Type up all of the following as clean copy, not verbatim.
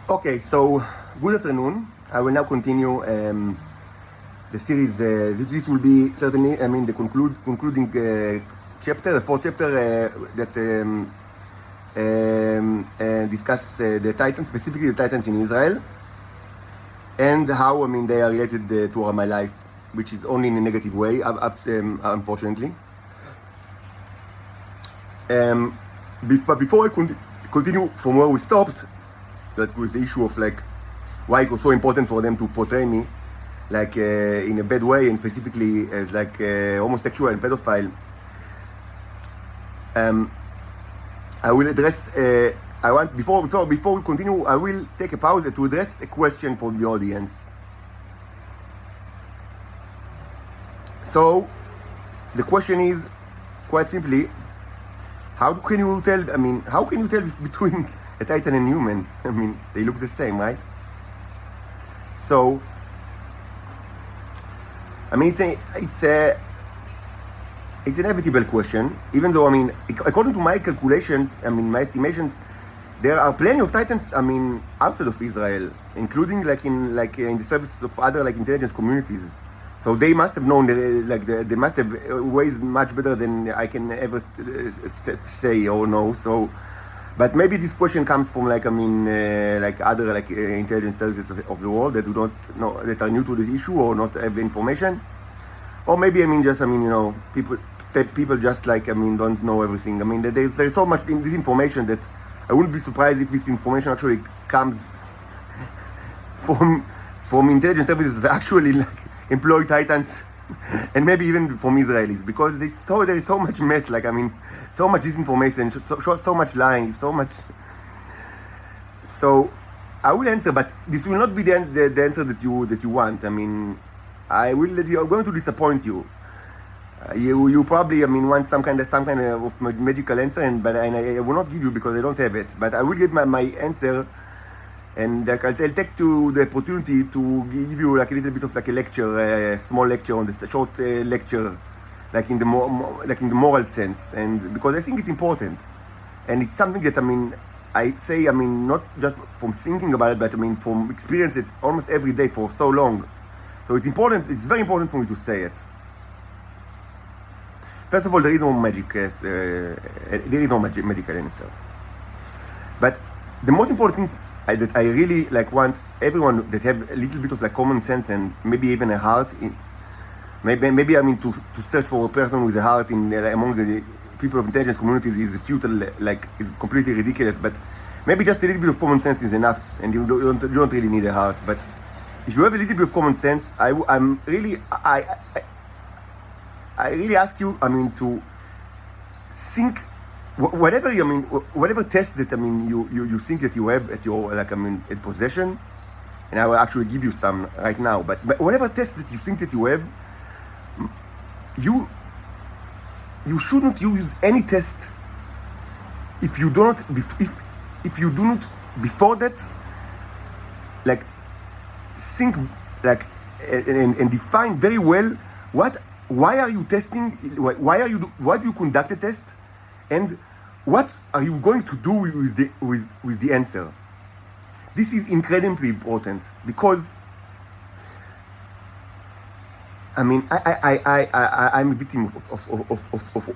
Okay, so good afternoon. I will now continue the series. This will be certainly, the concluding chapter, the fourth chapter that discuss the Titans, specifically the Titans in Israel, and how they are related to my life, which is only in a negative way, unfortunately. But before I continue from where we stopped, that was the issue of like why it was so important for them to portray me like in a bad way, and specifically as like homosexual and pedophile. I will address. I want before we continue, I will take a pause to address a question from the audience. So the question is quite simply, how can you tell? How can you tell between a Titan and human? They look the same, right? So, it's an inevitable question. Even though, according to my calculations, my estimations, there are plenty of Titans, outside of Israel, including in the service of other intelligence communities. So they must have known, they must have ways much better than I can ever say or know. So, but maybe this question comes from other intelligence services of the world that do not know, that are new to this issue or not have information, or maybe people just don't know everything. There's so much in this information that I wouldn't be surprised if this information actually comes from intelligence services that actually employ Titans, and maybe even from Israelis, because there is so much mess, so much disinformation, so much lying, so much. So I will answer, but this will not be the answer that you want. I'm going to disappoint you. You probably want some kind of magical answer, but I will not give you because I don't have it. But I will give my answer. And I'll take to the opportunity to give you a little bit of a lecture, a small lecture on this, a short lecture, in the moral sense, and because I think it's important, and it's something that I say not just from thinking about it, but from experience it almost every day for so long. So it's important. It's very important for me to say it. First of all, there is no magic. There is no medical answer. But the most important thing that I really want everyone that have a little bit of common sense and maybe even a heart maybe to search for a person with a heart in among the people of intelligence communities is futile, is completely ridiculous. But maybe just a little bit of common sense is enough, and you don't really need a heart. But if you have a little bit of common sense, I really ask you to think. Whatever test that you think that you have at your at possession, and I will actually give you some right now. But whatever test that you think that you have, you shouldn't use any test if you do not before that think and define very well why are you testing, why do you conduct a test, and what are you going to do with the answer? This is incredibly important because I'm a victim of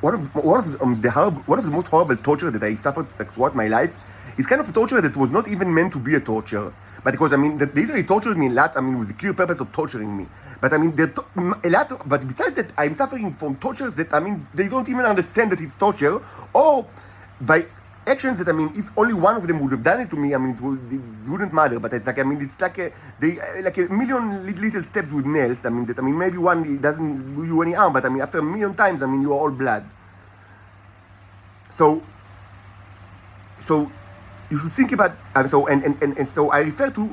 one of the most horrible torture that I suffered throughout my life. It's kind of a torture that was not even meant to be a torture, but because the Israelis tortured me a lot. With the clear purpose of torturing me. But a lot. But besides that, I'm suffering from tortures that they don't even understand that it's torture, or by actions that if only one of them would have done it to me, it wouldn't matter. But it's it's like a million little steps with nails. Maybe one doesn't do you any harm, but after a million times, you are all blood. So you should think about so I refer to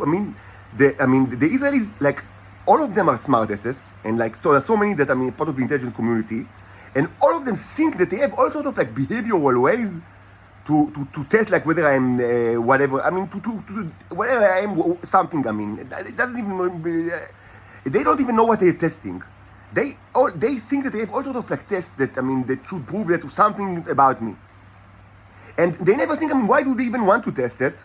the Israelis, all of them are smartasses, and so there's so many that part of the intelligence community, and all of them think that they have all sort of behavioral ways to test whether I'm whatever to whatever I am something. It doesn't even they don't even know what they're testing. They think that they have all sort of tests that that should prove that something about me. And they never think, why do they even want to test it?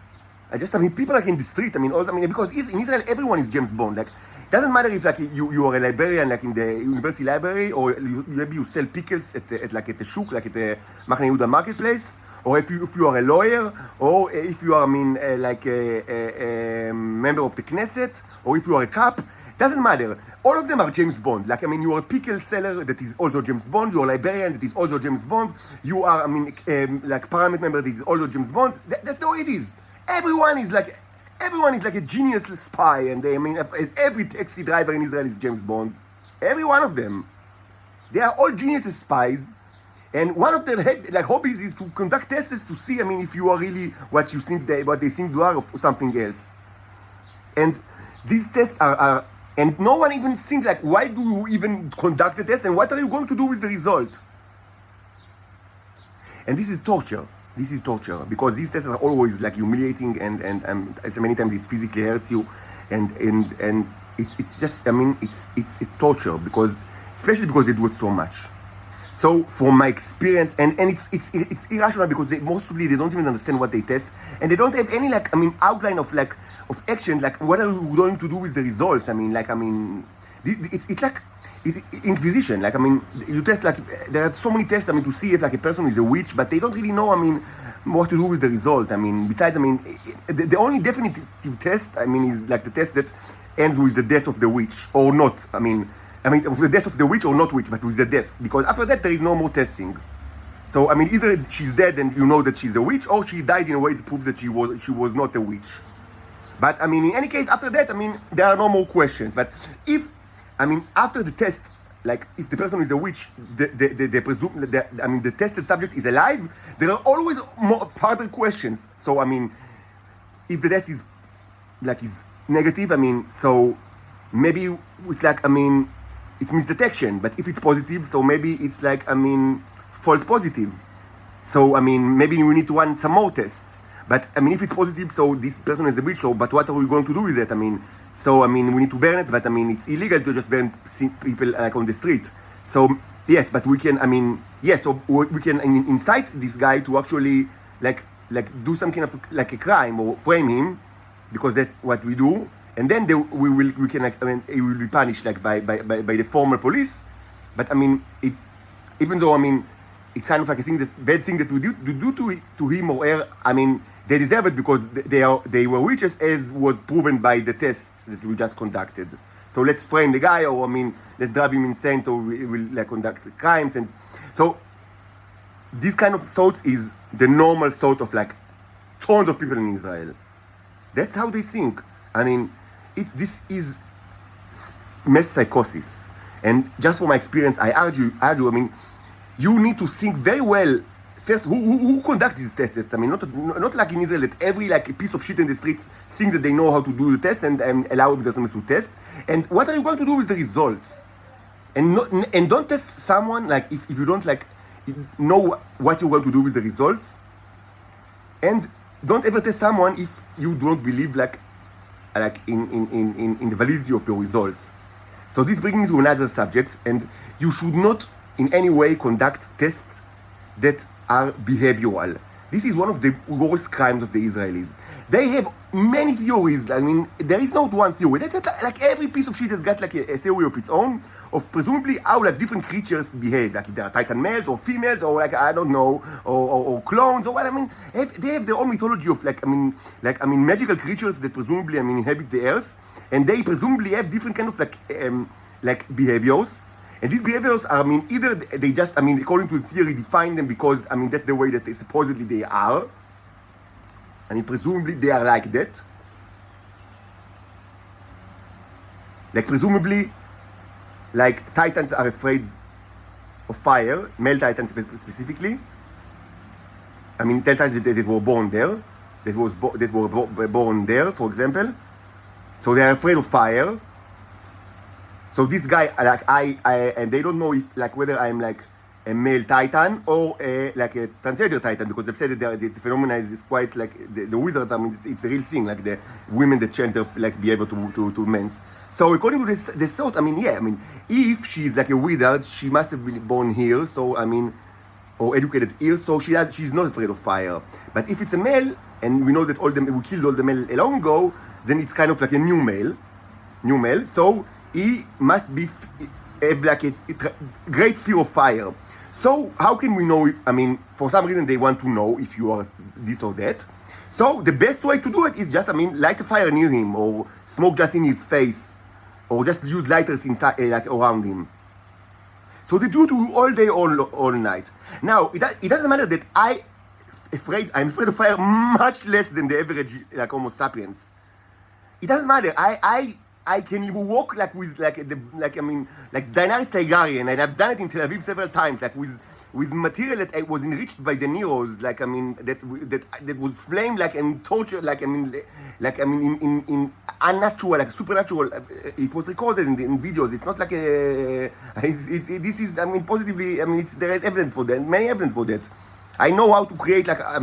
I mean, people like in the street, I mean, because in Israel, everyone is James Bond. Like, it doesn't matter if like you are a librarian, like in the university library, or maybe you sell pickles at the shuk, like at the Machne Yehuda marketplace, or if you are a lawyer, or if you are, like a member of the Knesset, or if you are a cop. Doesn't matter. All of them are James Bond. Like, I mean, you are a pickle seller that is also James Bond. You are a librarian that is also James Bond. You are, like parliament member that is also James Bond. That's the way it is. Everyone is like a genius spy, and every taxi driver in Israel is James Bond. Every one of them. They are all genius spies, and one of their hobbies is to conduct tests to see, if you are really what they think you are, or something else. And these tests are and no one even thinks like, why do you even conduct a test, and what are you going to do with the result? And this is torture. This is torture, because these tests are always like humiliating, and as many times it physically hurts you, and it's just it's torture, because especially because they do it so much. So from my experience, and it's irrational, because mostly they don't even understand what they test, and they don't have any outline of action, like what are you going to do with the results. It's inquisition. You test, there are so many tests, to see if a person is a witch, but they don't really know, what to do with the result. Besides, the only definitive test, is like the test that ends with the death of the witch, or not. Of the death of the witch or not witch, but with the death, because after that there is no more testing. So, either she's dead and you know that she's a witch, or she died in a way that proves that she was not a witch. But, in any case, after that, there are no more questions. But if, after the test, like, if the person is a witch, they presume, the tested subject is alive, there are always more further questions. So, if the test is negative, so maybe it's it's misdetection. But if it's positive, so maybe it's false positive. So, maybe we need to run some more tests. But, if it's positive, so this person is a witch, so, but what are we going to do with it? So, we need to burn it, but, it's illegal to just burn people, on the street. So, yes, but we can, yes, so we can incite this guy to actually, do some kind of, a crime, or frame him, because that's what we do. And then he will be punished, by the formal police. But, even though, it's kind of like a bad thing that we do to him or her, they deserve it, because they were witches, as was proven by the tests that we just conducted. So let's frame the guy, or let's drive him insane, so we will conduct crimes. And so this kind of thoughts is the normal thought of tons of people in Israel. That's how they think. This is mass psychosis. And just from my experience, I argue, you need to think very well. First, who conduct these tests? Not like in Israel, that every piece of shit in the streets think that they know how to do the test, and allow themselves to test. And what are you going to do with the results? And don't test someone if you don't know what you're going to do with the results. And don't ever test someone if you don't believe in the validity of your results. So this brings me to another subject, and you should not in any way conduct tests that are behavioral. This is one of the worst crimes of the Israelis. They have many theories. There is not one theory. That's every piece of shit has got a theory of its own, of presumably how different creatures behave. If there are Titan males or females, or I don't know, or clones, or what. They have their own mythology of magical creatures that presumably inhabit the earth, and they presumably have different kind of behaviors. And these behaviors are, either they just, according to the theory, define them because, that's the way that supposedly they are. Presumably they are like that. Presumably, Titans are afraid of fire, male Titans specifically. Titans that were born there, that were born there, for example. So they are afraid of fire. So this guy, and they don't know if, whether I'm a male Titan or a transgender Titan, because they've said that the phenomena is quite the wizards. It's a real thing, the women that change their behavior to men's. So according to this thought, if she's a wizard, she must have been born here. So or educated ears, so she's not afraid of fire. But if it's a male, and we know that we killed all the male long ago, then it's kind of like a new male. So he must have like a great fear of fire. So how can we know? For some reason they want to know if you are this or that. So the best way to do it is just, light a fire near him, or smoke just in his face, or just use lighters inside, like around him. So they do it all day, all night. Now it doesn't matter that I'm afraid of fire much less than the average like Homo sapiens. It doesn't matter. I can walk like with like Daenerys Targaryen, and I've done it in Tel Aviv several times, like with material that was enriched by the Neros, that was flamed and tortured, in unnatural, supernatural. It was recorded in videos. It's not like this is positively. There is evidence for that, many evidence for that. I know how to create a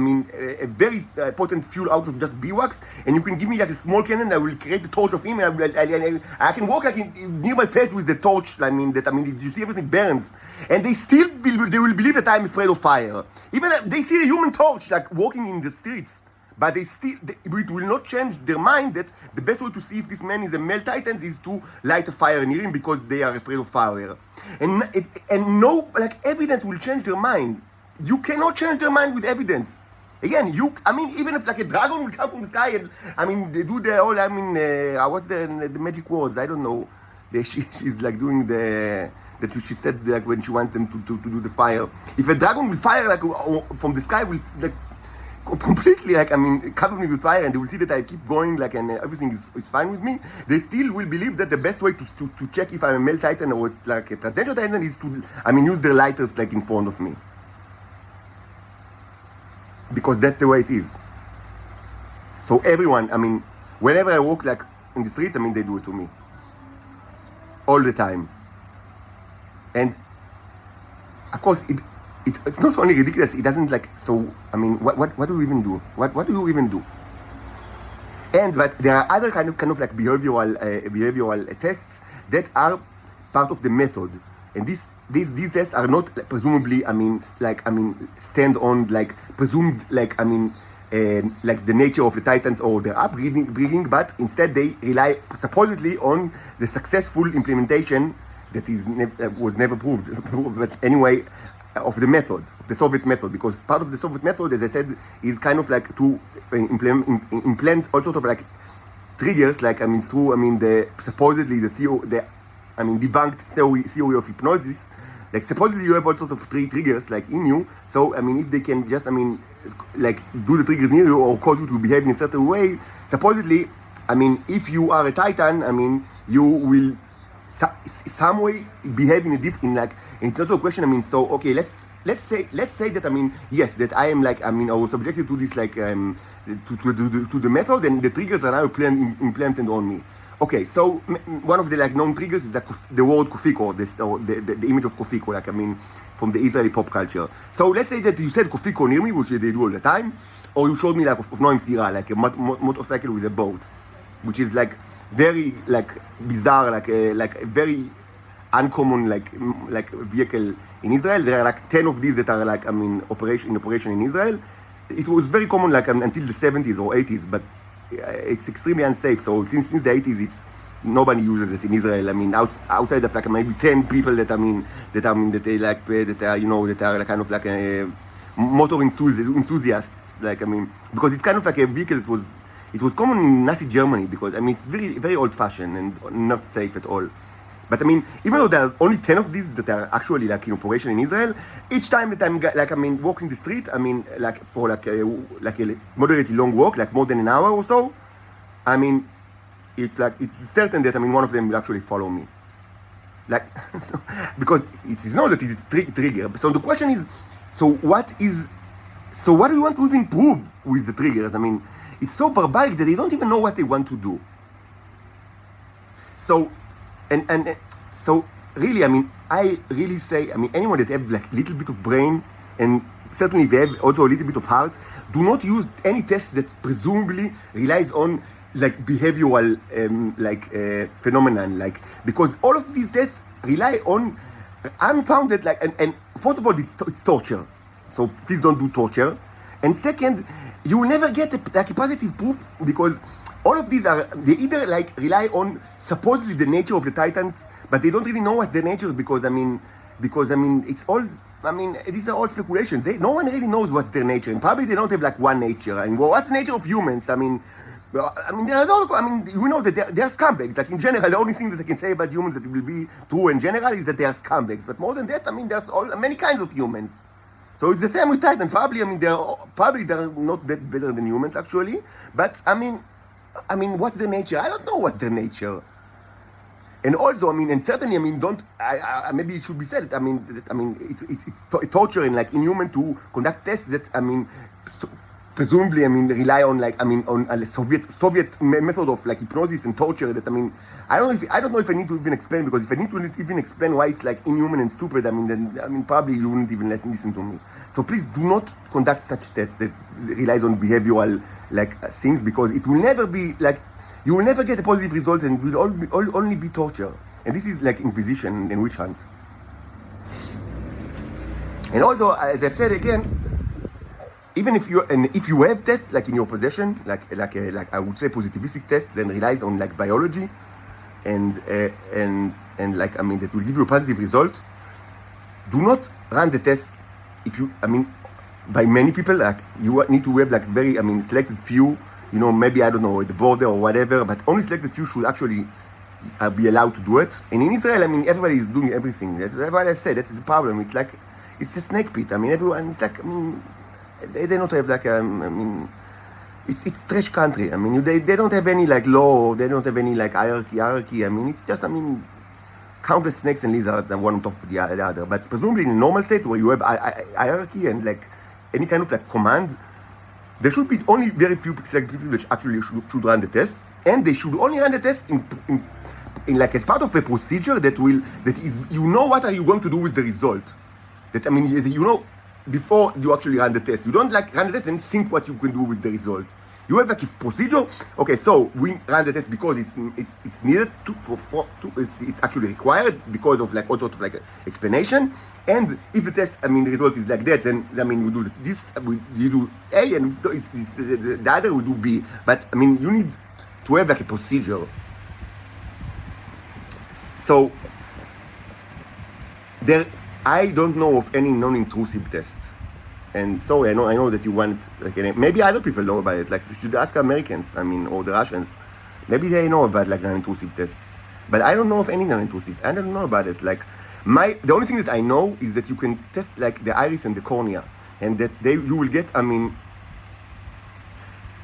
very potent fuel out of just beeswax, and you can give me a small cannon. I will create the torch of him, and I can walk near my face with the torch. You see everything burns, and they will believe that I'm afraid of fire. Even they see a human torch walking in the streets, but it will not change their mind that the best way to see if this man is a male titan is to light a fire near him, because they are afraid of fire, and no evidence will change their mind. You cannot change their mind with evidence. Again, even if a dragon will come from the sky and, they do the whole, what's the magic words? I don't know. She's doing that she said when she wants them to do the fire. If a dragon will fire from the sky, will completely cover me with fire, and they will see that I keep going and everything is fine with me, they still will believe that the best way to check if I'm a male titan or a transgender titan is to use their lighters in front of me. Because that's the way it is. So everyone, whenever I walk in the streets, they do it to me. All the time. And of course, it's not only ridiculous, it doesn't what do you even do? What do you even do? But there are other kind of behavioral tests that are part of the method. And these tests are not presumably, stand on presumed the nature of the titans or their upbringing, but instead they rely supposedly on the successful implementation that was never proved, but anyway, of the method, of the Soviet method, because part of the Soviet method, as I said, is kind of to implant all sorts of triggers, through the supposedly debunked theory of hypnosis. Supposedly you have all sorts of triggers in you. So if they can just do the triggers near you or cause you to behave in a certain way, supposedly if you are a titan, you will some way behave in a different and it's also a question. So okay, let's say that yes, that I am I was subjected to this to the method, and the triggers are now implanted on me. Okay, so one of the known triggers is the word kofiko, the image of kofiko, from the Israeli pop culture. So let's say that you said kofiko near me, which they do all the time, or you showed me of Noam Sira, a motorcycle with a boat, which is very bizarre, a very uncommon vehicle in Israel. There are 10 of these that are in operation in Israel. It was very common until the 70s or 80s, but it's extremely unsafe. So since the 80s, nobody uses it in Israel. Outside of maybe 10 people that they are kind of motor enthusiasts. Because it's kind of a vehicle that was common in Nazi Germany, because it's very very old-fashioned and not safe at all. But even though there are only 10 of these that are actually in operation in Israel, each time that I'm walking the street, for a moderately long walk, more than an hour or so, it's certain that one of them will actually follow me. Because it is known that it's a trigger. So the question is, what do you want to even prove with the triggers? It's so barbaric that they don't even know what they want to do. So really, I really say, anyone that have little bit of brain, and certainly they have also a little bit of heart, do not use any test that presumably relies on behavioral phenomenon, because all of these tests rely on unfounded, and first of all, it's torture. So please don't do torture. And second, you will never get a positive proof, because all of these they either like rely on supposedly the nature of the Titans, but they don't really know what's their nature, because it's all, these are all speculations. No one really knows what's their nature, and probably they don't have like one nature. And what's the nature of humans? There's all, you know that they're scumbags. Like in general, the only thing that I can say about humans that will be true in general is that they are scumbags. But more than that, there's many kinds of humans. So it's the same with Titans. Probably, they're not that better than humans actually. But what's their nature? I don't know what's their nature. And also, and certainly, maybe it should be said. It's torture and like inhuman to conduct tests that, presumably, rely on on a Soviet method of like hypnosis and torture. That I don't know if I need to even explain, because if I need to even explain why it's like inhuman and stupid, then probably you wouldn't even listen to me. So please do not conduct such tests that relies on behavioral things, because it will never be like, you will never get a positive result, and it will only be torture. And this is like Inquisition and witch hunt. And also, as I've said again, even if you have tests like in your possession, like I would say positivistic tests, then relies on like biology, and that will give you a positive result. Do not run the test if you by many people. Like you need to have like very selected few, maybe I don't know, at the border or whatever, but only selected few should actually be allowed to do it. And in Israel, everybody is doing everything. That's what I said. That's the problem. It's like it's a snake pit. Everyone. It's like they don't have like it's trash country. They don't have any like law. They don't have any like hierarchy. It's just countless snakes and lizards and one on top of the other. But presumably in a normal state where you have hierarchy and like any kind of like command, there should be only very few select people which actually should run the tests, and they should only run the test in like as part of a procedure that is what are you going to do with the result. That before you actually run the test. You don't like run the test and think what you can do with the result. You have like a procedure. Okay, so we run the test because it's needed it's actually required because of like all sorts of like explanation. And if the test, the result is like that, then we do this. You do A, and it's the other we do B. But you need to have like a procedure. So I don't know of any non-intrusive test. And so I know that you want maybe other people know about it. Like you should ask Americans, or the Russians. Maybe they know about like non-intrusive tests. But I don't know of any non-intrusive. I don't know about it. Like the only thing that I know is that you can test like the iris and the cornea, and that you will get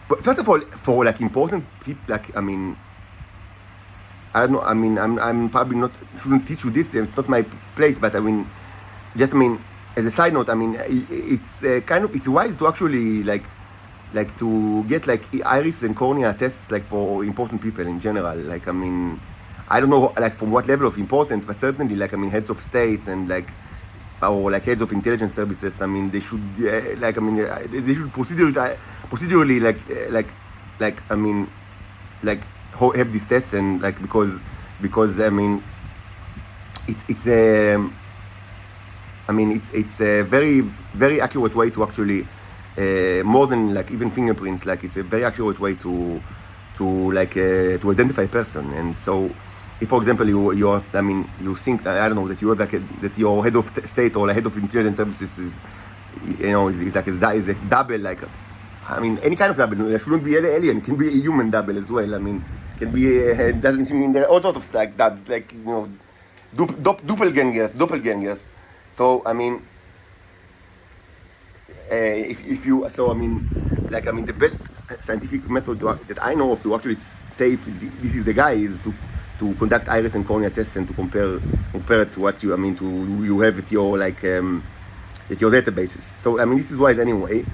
but first of all, for like important people, like I don't know. I'm probably shouldn't teach you this. It's not my place. But just as a side note, it's it's wise to actually like to get like iris and cornea tests like for important people in general. Like I don't know like from what level of importance, but certainly like heads of states and like or like heads of intelligence services. They should they should procedurally have these tests, and like because it's a very, very accurate way to actually more than like even fingerprints. Like it's a very accurate way to to identify a person. And so, if for example you think I don't know that you have that your head of state or like head of intelligence services is is a double, like any kind of double. There shouldn't be an alien. It can be a human double as well. Can be it doesn't mean there are all sorts of like that, like doppelgangers. So if you the best scientific method that I know of to actually say if this is the guy is to conduct iris and cornea tests and to compare it to what you have at your at your databases. So this is wise anyway.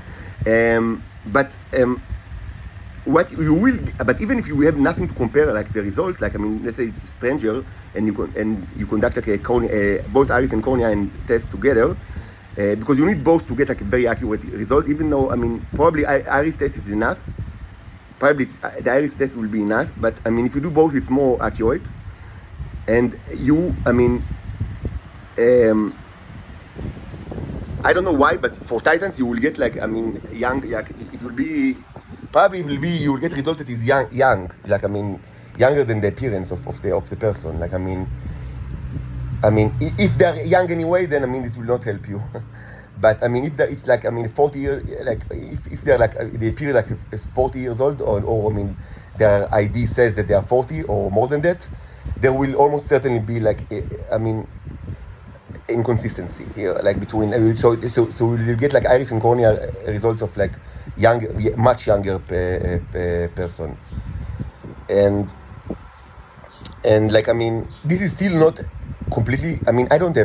What you will, but even if you have nothing to compare, like the results, like let's say it's a stranger and you conduct like a cornea, both iris and cornea and test together, because you need both to get like a very accurate result. Even though probably iris test is enough, probably the iris test will be enough. But if you do both, it's more accurate. And you I don't know why, but for Titans you will get like, I mean, young, like it will be, probably it will be, you will get result that is young, like, I mean, younger than the appearance of the person. Like, I mean, if they're young anyway, then I mean, this will not help you. But I mean, if it's like, I mean, 40 years, like if they're like, they appear like as 40 years old, or I mean, their ID says that they are 40 or more than that, there will almost certainly be like, I mean, inconsistency here, like between, so you get like iris and cornea results of like much younger person, and like, I mean, this is still not completely, I mean, I don't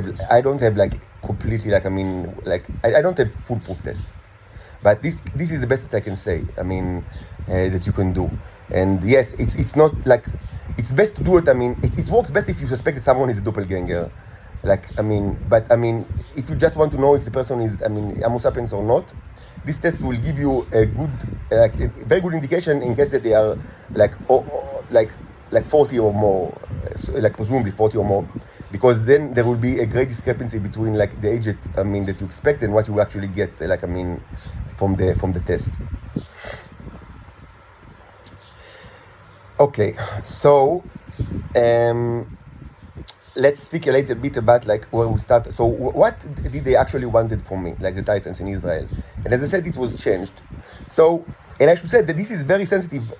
have like completely, like, I mean, like I don't have foolproof tests, but this is the best that I can say, I mean, that you can do. And yes, it's not like, it's best to do it, I mean, it works best if you suspect that someone is a doppelganger. Like, I mean, but I mean, if you just want to know if the person is, I mean, Homo sapiens or not, this test will give you a good, like, a very good indication in case that they are like, like 40 or more, so, like presumably 40 or more, because then there will be a great discrepancy between like the age that, I mean, that you expect and what you actually get, like, I mean, from the test. Okay, so let's speak a little bit about like where we start. So what did they actually wanted from me, like the Titans in Israel? And as I said, it was changed. So, and I should say that this is very sensitive,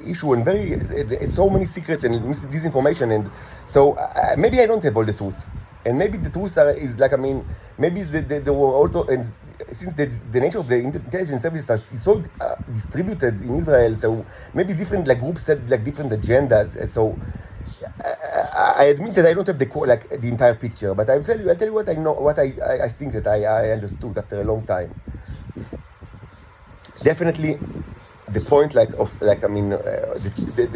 issue, and very so many secrets and disinformation, and so maybe I don't have all the truth, and maybe the truth is like, I mean, maybe there were also, and since the nature of the intelligence services are so distributed in Israel, so maybe different like groups had like different agendas. So I admit that I don't have the entire picture, but I'll tell you what I know, what I think that I understood after a long time. Definitely, the point like of like, I mean, the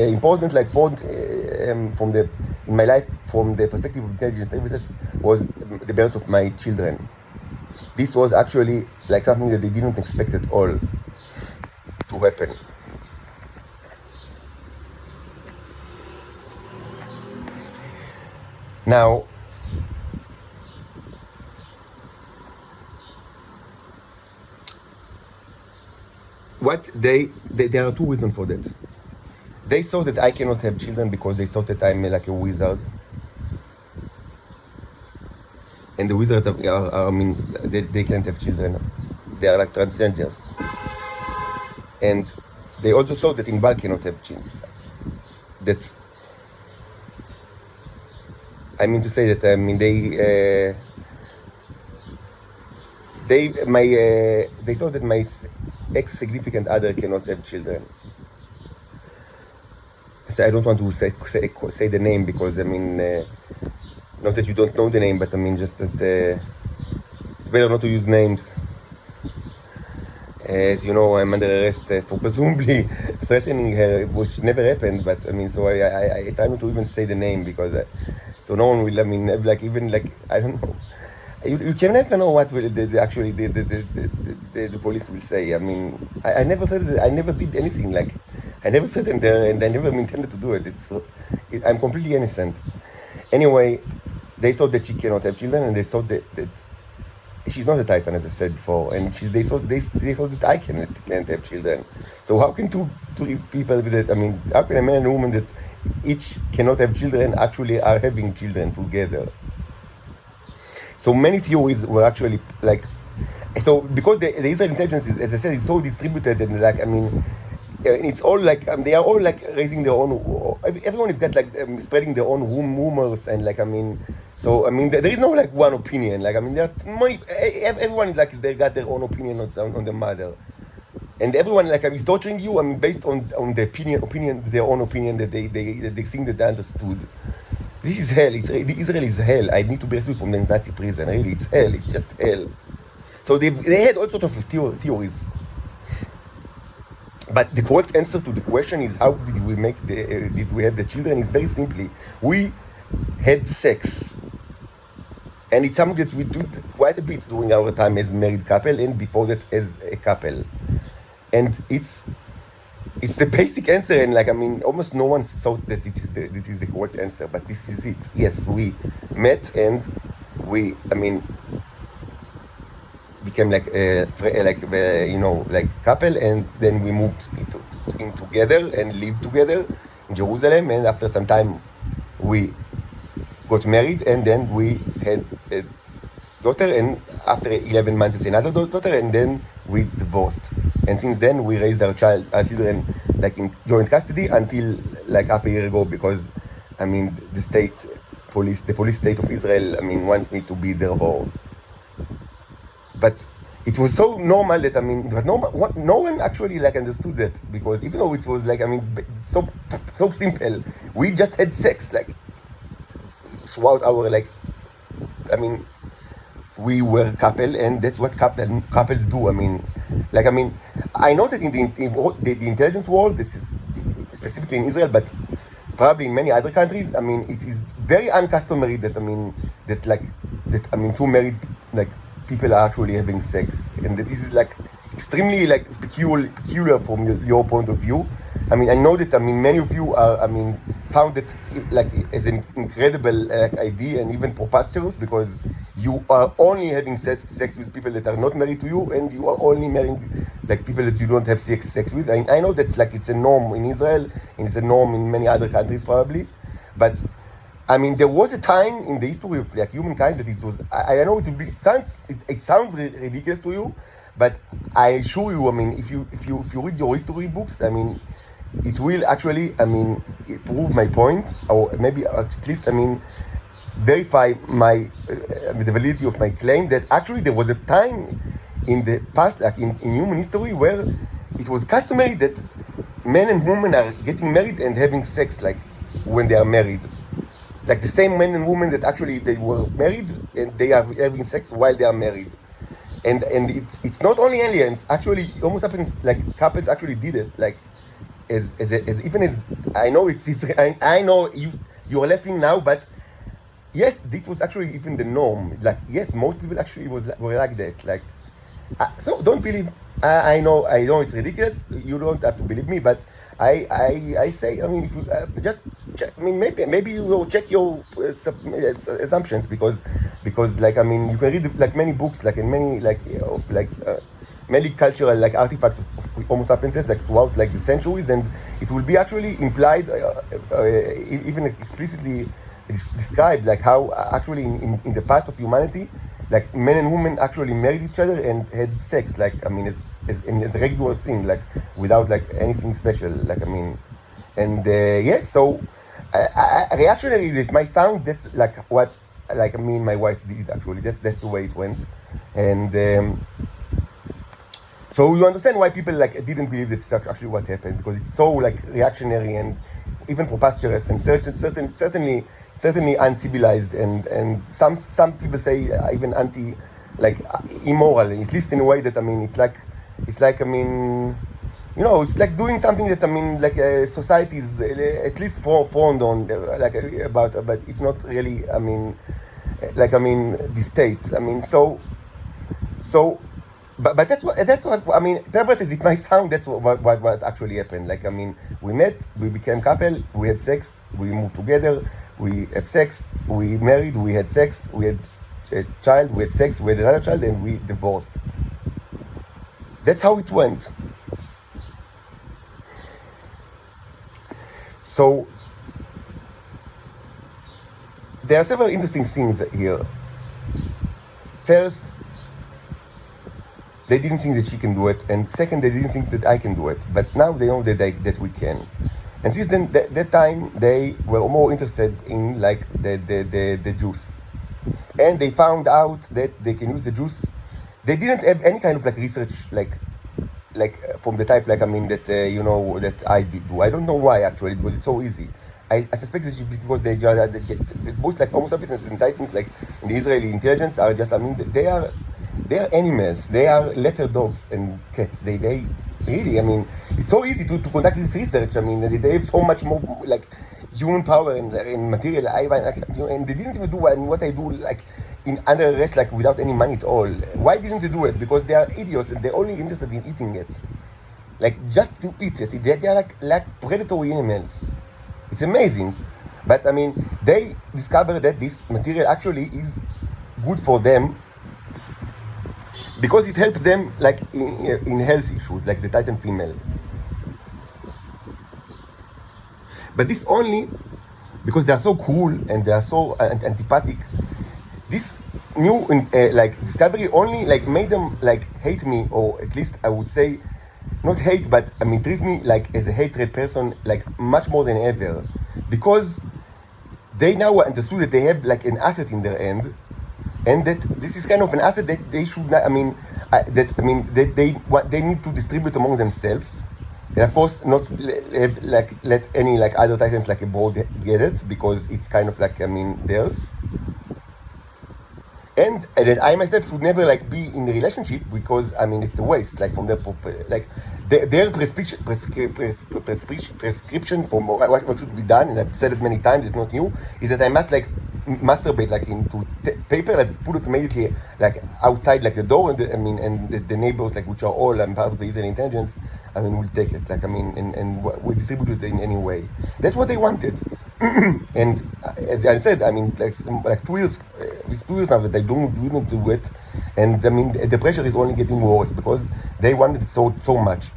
important like point from the in my life from the perspective of intelligence services was the birth of my children. This was actually like something that they didn't expect at all to happen. Now, what there are two reasons for that. They saw that I cannot have children because they thought that I'm like a wizard, and the wizards are I mean, they can't have children. They are like transgenders, and they also saw that Inbal cannot have children. That, I mean to say that, I mean, they saw that my ex-significant other cannot have children. So I don't want to say the name because, I mean, not that you don't know the name, but I mean just that it's better not to use names. As you know, I'm under arrest for presumably threatening her, which never happened. But I mean, so I try not to even say the name because so no one will. I mean, like even like I don't know. You can never know what will actually the police will say. I mean, I never said that. I never did anything like. I never said it there, and I never intended to do it. I'm completely innocent. Anyway, they thought that she cannot have children, and they thought that she's not a Titan, as I said before, and they thought that I can't have children. So how can two people that, I mean, how can a man and a woman that each cannot have children actually are having children together? So many theories were actually like, so because the Israeli intelligence is, as I said, it's so distributed, and like, I mean, it's all like they are all like raising their own. Everyone is got like spreading their own rumors, and like, I mean, so I mean there is no like one opinion. Like, I mean, there are many, everyone is like they got their own opinion on the matter, and everyone like is torturing you. I mean, based on the opinion, their own opinion that they think that they understood. This is hell. Israel is hell. I need to be rescued from the Nazi prison. Really, it's hell. It's just hell. So they had all sorts of theories. But the correct answer to the question is how did we have the children? Is very simply we had sex, and it's something that we did quite a bit during our time as married couple and before that as a couple, and it's the basic answer. And like, I mean, almost no one thought that it is the correct answer, but this is it. Yes, we met and we, I mean, became like like couple, and then we moved in together and lived together in Jerusalem. And after some time, we got married, and then we had a daughter, and after 11 months another daughter, and then we divorced. And since then we raised our children like in joint custody until like half a year ago, because I mean the police state of Israel, I mean, wants me to be their whore. But it was so normal that, I mean, but no one actually like understood that, because even though it was like, I mean, so simple, we just had sex like throughout our like, I mean, we were a couple, and that's what couples do. I mean, I know that in the intelligence world, this is specifically in Israel, but probably in many other countries, I mean, it is very uncustomary that, two married like people are actually having sex, and that this is like extremely like peculiar from your point of view. I mean, I know that, I mean, many of you are, I mean, found it like as an incredible idea and even preposterous, because you are only having sex with people that are not married to you, and you are only marrying like people that you don't have sex with. I know that like it's a norm in Israel, and it's a norm in many other countries probably, but I mean, there was a time in the history of like humankind that it was. I know it sounds ridiculous to you, but I assure you, I mean, if you read your history books, I mean, it will actually, I mean, prove my point, or maybe at least, I mean, verify the validity of my claim that actually there was a time in the past, like in human history, where it was customary that men and women are getting married and having sex like when they are married. Like the same men and women that actually they were married and they are having sex while they are married. And it's not only aliens, actually it almost happens like couples actually did it, like as even as I know I know you're laughing now, but yes, this was actually even the norm. Like, yes, most people actually were like that. Like, so don't believe. I know it's ridiculous. You don't have to believe me, but I say, I mean, if you just check, I mean, maybe you will check your assumptions, because like, I mean, you can read like many books, like in many like of like many cultural like artifacts of Homo sapiens like throughout like the centuries, and it will be actually implied, even explicitly described, like how actually in the past of humanity, like men and women actually married each other and had sex, like, I mean, as a regular thing, like without like anything special, like, I mean, and yes, so reactionary it might sound, that's like what, like, I mean, my wife did actually, that's the way it went, and so you understand why people like didn't believe that it's actually what happened, because it's so like reactionary and even preposterous, and certainly uncivilized, and some people say even anti, like immoral, at least in a way that, I mean, it's like, I mean, you know, it's like doing something that, I mean, like society is at least frowned on, like about, but if not really, I mean, like, I mean, the state, I mean, so. But that's what I mean. Interpret as it might sound, that's what actually happened. Like, I mean, we met, we became couple, we had sex, we moved together, we have sex, we married, we had sex, we had a child, we had sex, we had another child, and we divorced. That's how it went. So there are several interesting things here. First, they didn't think that she can do it, and second, they didn't think that I can do it. But now they know that we can. And since then, that time, they were more interested in like the juice, and they found out that they can use the juice. They didn't have any kind of like research, like from the type, like, I mean, that you know, that I do. I don't know why actually, because it's so easy. I suspect that because the most like Homo sapiens and Titans, like in the Israeli intelligence, are just, I mean, they are animals. They are leopard dogs and cats. They really, I mean, it's so easy to conduct this research. I mean, they have so much more like human power and material. And they didn't even do what I do, like in under arrest, like without any money at all. Why didn't they do it? Because they are idiots and they're only interested in eating it, like just to eat it. They are like predatory animals. It's amazing. But I mean, they discovered that this material actually is good for them because it helps them like in health issues, like the Titan female. But this only because they are so cool and they are so antipathic. This new like discovery only like made them like hate me, or at least I would say not hate, but I mean treat me like as a hatred person, like much more than ever, because they now understood that they have like an asset in their end, and that this is kind of an asset that they should not. That they need to distribute among themselves, and of course not let any like other Titans like abroad get it, because it's kind of like theirs. And that I myself should never like be in a relationship, because it's a waste, like from their like their prescription for what should be done, and I've said it many times, it's not new, is that I must like masturbate like into paper and put it immediately like outside like the door, and the neighbors, like which are all part of the Israeli intelligence, will take it like and we distribute it in any way. That's what they wanted. And as I said, like 2 years, it's 2 years now that they don't do it, and the pressure is only getting worse because they wanted it so much.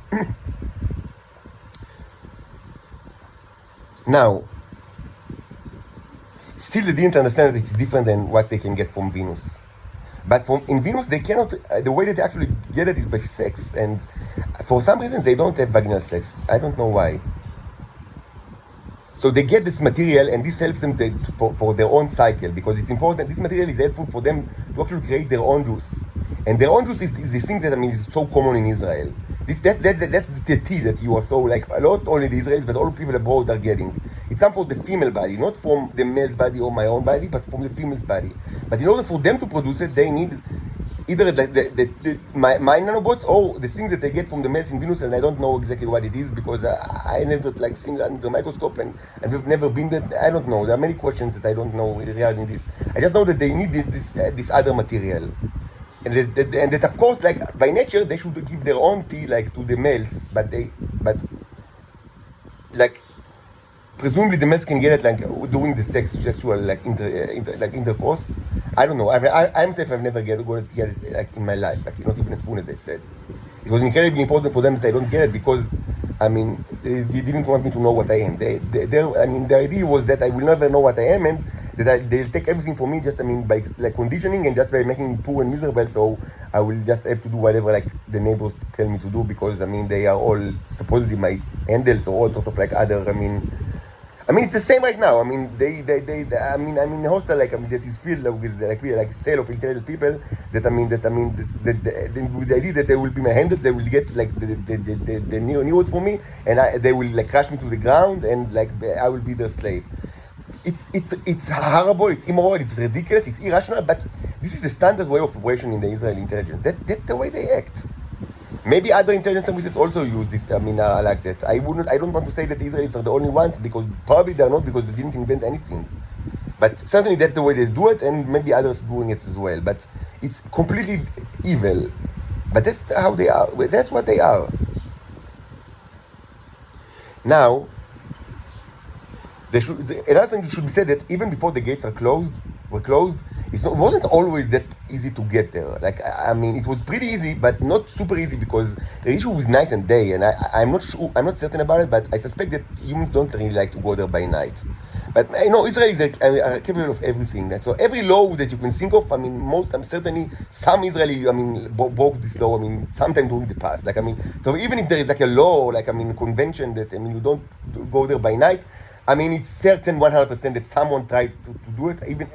Now, still they didn't understand that it's different than what they can get from Venus. But in Venus, they cannot, the way that they actually get it is by sex, and for some reason they don't have vaginal sex. I don't know why. So they get this material, and this helps them for their own cycle, because it's important. This material is helpful for them to actually create their own juice, and their own juice is this thing that is so common in Israel. That's the tea that you are so like not only the Israelis but all people abroad are getting. It comes from the female body, not from the male's body or my own body, but from the female's body. But in order for them to produce it, they need either my nanobots or the things that they get from the males in Venus, and I don't know exactly what it is, because I never like seen that under the microscope, and we've never been there. I don't know. There are many questions that I don't know regarding this. I just know that they need this other material, and that of course, like by nature, they should give their own tea like to the males, but like presumably the males can get it like during the sexual like intercourse. I don't know. I'm safe. I've never get it like in my life, like not even a spoon, as I said. It was incredibly important for them that I don't get it, because they didn't want me to know what I am. The idea was that I will never know what I am, and that they'll take everything from me just by like conditioning and just by making me poor and miserable. So I will just have to do whatever like the neighbors tell me to do, because they are all supposedly my handles, or all sort of like other it's the same right now. They I'm in a hostel like that is filled with like sale of intelligent people that with the idea that they will be my handlers, they will get like the news for me, and they will like crash me to the ground, and like I will be their slave. It's horrible, it's immoral, it's ridiculous, it's irrational, but this is the standard way of operation in the Israeli intelligence. That's the way they act. Maybe other intelligence services also use this, like that. I don't want to say that the Israelis are the only ones, because probably they're not, because they didn't invent anything. But certainly that's the way they do it, and maybe others doing it as well. But it's completely evil. But that's how they are. That's what they are. Now, another thing should be said, that even before the gates were closed, it wasn't always that easy to get there. Like it was pretty easy, but not super easy, because the issue was night and day, and I'm not sure, I'm not certain about it, but I suspect that humans don't really like to go there by night. But Israelis are capable of everything. And so every law that you can think of, certainly some Israeli, broke this law. Sometime during the past. So even if there is like a law, like convention that you don't go there by night. It's certain 100% that someone tried to do it, even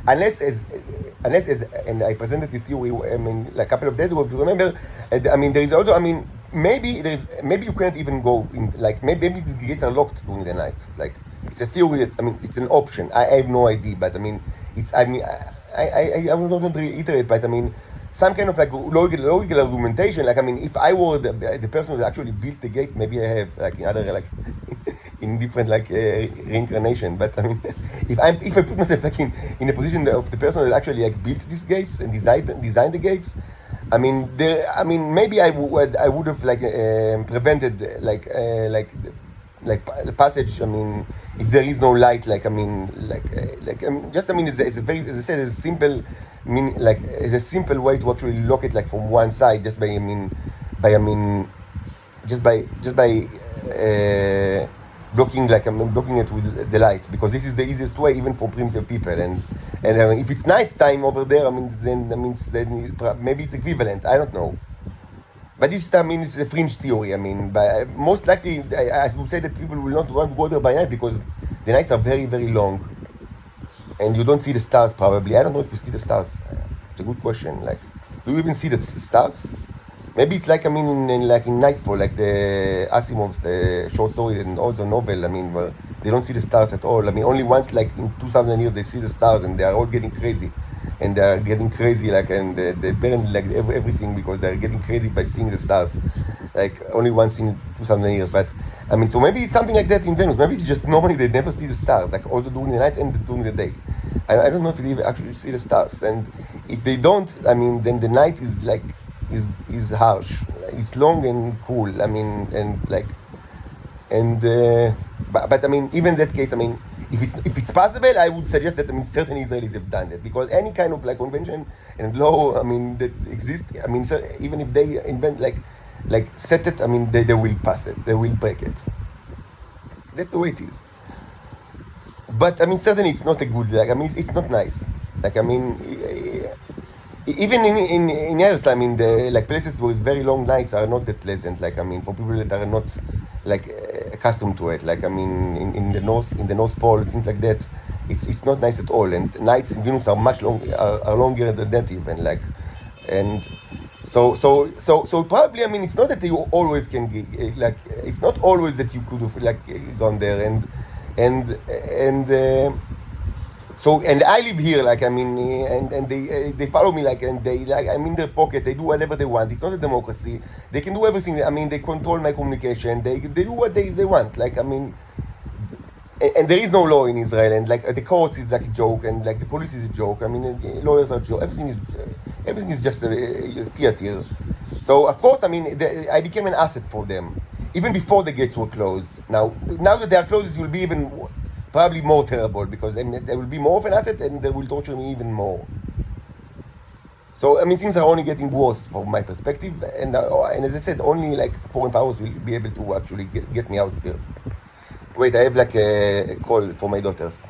unless and I presented the theory like a couple of days ago, if you remember. There is also maybe you can't even go in, like maybe the gates are locked during the night. Like it's a theory that it's an option. I have no idea, but it's I will not reiterate, but some kind of like logical argumentation. Like if I were the person that actually built the gate, maybe I have like in other like in different like reincarnation. But if I put myself like in the position of the person that actually like built these gates and designed the gates, maybe I would have like prevented like passage. I mean, if there is no light, it's a very, as I said, it's a simple, it's a simple way to actually lock it like from one side, just by just by blocking blocking it with the light, because this is the easiest way even for primitive people. And if it's night time over there, then maybe it's equivalent. I don't know. But this, it's a fringe theory. But most likely, I would say that people will not want to go there by night because the nights are very, very long, and you don't see the stars probably. I don't know if you see the stars. It's a good question. Do you even see the stars? Maybe it's in Nightfall, like the Asimov's short story and also novel. Where they don't see the stars at all. Only once, in 2,000 years, they see the stars, and they are all getting crazy. And they are getting crazy, and they burn everything because they are getting crazy by seeing the stars, only once in 2,000 years. But so maybe it's something like that in Venus. Maybe it's just normally they never see the stars, also during the night and during the day. I don't know if they actually see the stars. And if they don't, then the night is harsh. It's long and cool. But even that case, if it's possible, I would suggest that certain Israelis have done it, because any kind of convention and law that exists, even if they invent set it, they will pass it, they will break it. That's the way it is. But certainly it's not a good, it's not nice. Even in Earth, the places with very long nights are not that pleasant. For people that are not accustomed to it, in the North Pole, things like that, it's not nice at all. And nights in Venus are much longer than that even. And so probably it's not that you always can it's not always that you could have gone there and I live here, and they follow me, and I'm in their pocket. They do whatever they want. It's not a democracy. They can do everything. They control my communication. They do what they want. And there is no law in Israel, and the courts is a joke, and the police is a joke. The lawyers are a joke. Everything is just a theater. So of course, I became an asset for them, even before the gates were closed. Now that they are closed, it will be even probably more terrible, because there will be more of an asset, and they will torture me even more. So things are only getting worse from my perspective, and as I said, only foreign powers will be able to actually get me out of here. Wait, I have a call for my daughters.